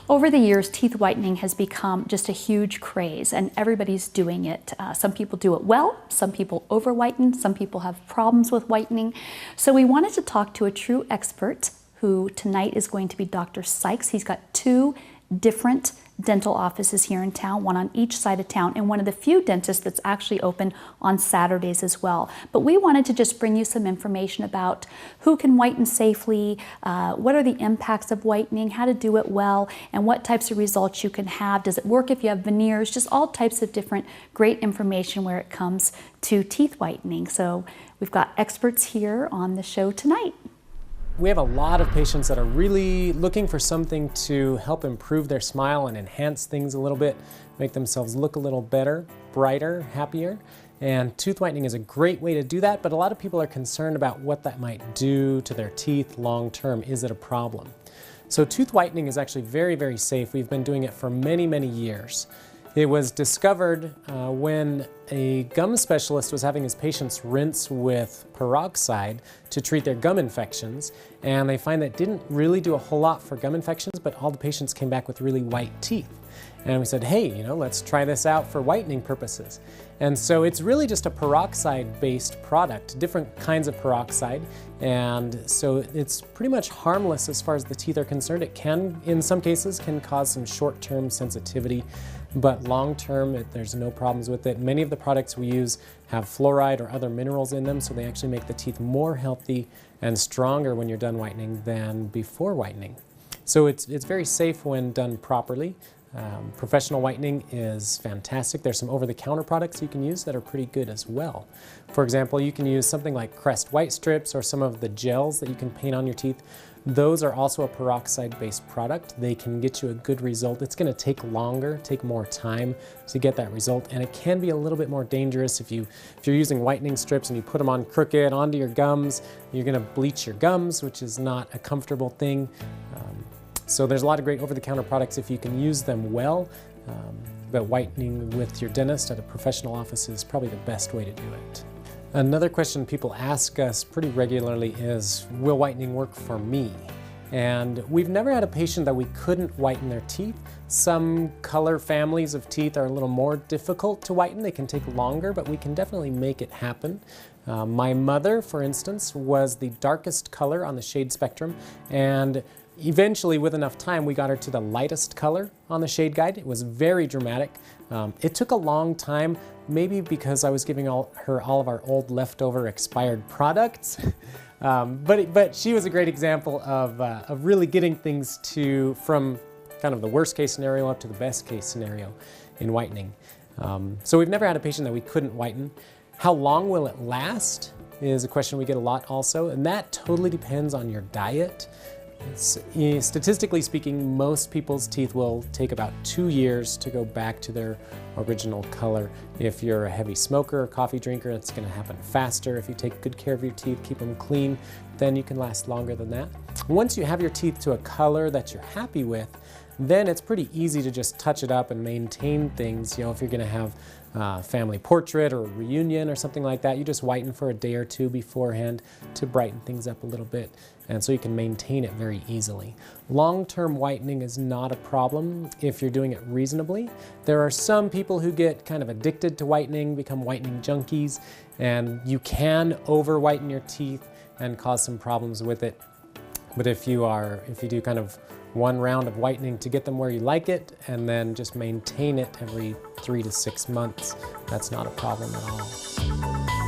Over the years, teeth whitening has become just a huge craze, and everybody's doing it. Some people do it well, some people over whiten, some people have problems with whitening. So we wanted to talk to a true expert, who tonight is going to be Dr. Sykes. He's got two different dental offices here in town, one on each side of town, and one of the few dentists that's actually open on Saturdays as well. But we wanted to just bring you some information about who can whiten safely, what are the impacts of whitening, how to do it well, and what types of results you can have. Does it work if you have veneers? Just all types of different great information where it comes to teeth whitening. So we've got experts here on the show tonight. We have a lot of patients that are really looking for something to help improve their smile and enhance things a little bit, make themselves look a little better, brighter, happier. And tooth whitening is a great way to do that, but a lot of people are concerned about what that might do to their teeth long term. Is it a problem? So tooth whitening is actually very, very safe. We've been doing it for many, many years. It was discovered when a gum specialist was having his patients rinse with peroxide to treat their gum infections, and they find that it didn't really do a whole lot for gum infections, but all the patients came back with really white teeth. And we said, hey, let's try this out for whitening purposes. And so it's really just a peroxide-based product, different kinds of peroxide, and so it's pretty much harmless as far as the teeth are concerned. It can, in some cases, can cause some short-term sensitivity, but long-term, there's no problems with it. Many of the products we use have fluoride or other minerals in them, so they actually make the teeth more healthy and stronger when you're done whitening than before whitening. So it's very safe when done properly. Professional whitening is fantastic. There's some over-the-counter products you can use that are pretty good as well. For example, you can use something like Crest White Strips or some of the gels that you can paint on your teeth. Those are also a peroxide-based product. They can get you a good result. It's going to take longer, take more time to get that result, and it can be a little bit more dangerous if you're using whitening strips and you put them on crooked onto your gums. You're going to bleach your gums, which is not a comfortable thing. So there's a lot of great over-the-counter products if you can use them well, but whitening with your dentist at a professional office is probably the best way to do it. Another question people ask us pretty regularly is, will whitening work for me? And we've never had a patient that we couldn't whiten their teeth. Some color families of teeth are a little more difficult to whiten. They can take longer, but we can definitely make it happen. My mother, for instance, was the darkest color on the shade spectrum, and eventually, with enough time, we got her to the lightest color on the shade guide. It was very dramatic. It took a long time, maybe because I was giving her all of our old leftover expired products. But she was a great example of really getting things from kind of the worst case scenario up to the best case scenario in whitening. So we've never had a patient that we couldn't whiten. How long will it last is a question we get a lot also, and that totally depends on your diet. Statistically speaking, most people's teeth will take about 2 years to go back to their original color. If you're a heavy smoker or coffee drinker, it's going to happen faster. If you take good care of your teeth, keep them clean, then you can last longer than that. Once you have your teeth to a color that you're happy with, then it's pretty easy to just touch it up and maintain things. If you're going to have a family portrait or a reunion or something like that, you just whiten for a day or two beforehand to brighten things up a little bit, and so you can maintain it very easily. Long-term whitening is not a problem if you're doing it reasonably. There are some people who get kind of addicted to whitening, become whitening junkies, and you can over-whiten your teeth and cause some problems with it. But if you do kind of one round of whitening to get them where you like it, and then just maintain it every 3 to 6 months, that's not a problem at all.